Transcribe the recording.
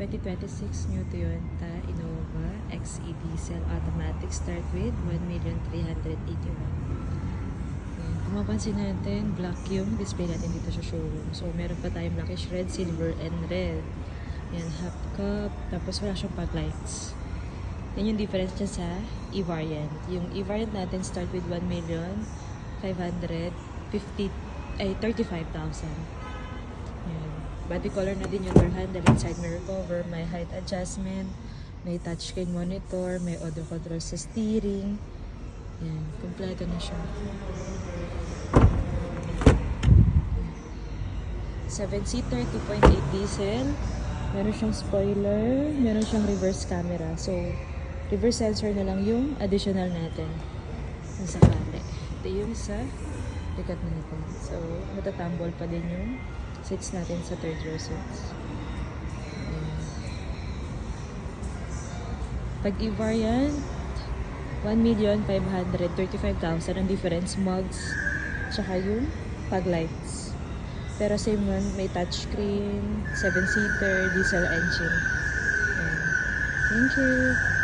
2026 new Toyota Innova XE Diesel Automatic start with 1,381,000. Kung mapansin natin, black yung display natin dito sa showroom. So, meron pa tayong blackish red, silver, and red. Yan, half cup. Tapos wala siyang pag lights. Yan yung difference niya sa E-variant. Yung E-variant natin start with 1,535,000. Yan. Body color na din yung door handle and side mirror cover. May height adjustment. May touchscreen monitor. May audio control sa steering. Yan. Kompleto na siya. 7-seater, 2.8 diesel. Meron siyang spoiler. Meron siyang reverse camera. So, reverse sensor na lang yung additional natin. Sa kate. Ito yung sa likod natin. So, matatambol pa din yung seats natin sa third row seats. Pag E-variant, 1,535,000 ang difference, mugs, tsaka yung pag lights. Pero same one, may touchscreen, 7-seater, diesel engine. Thank you!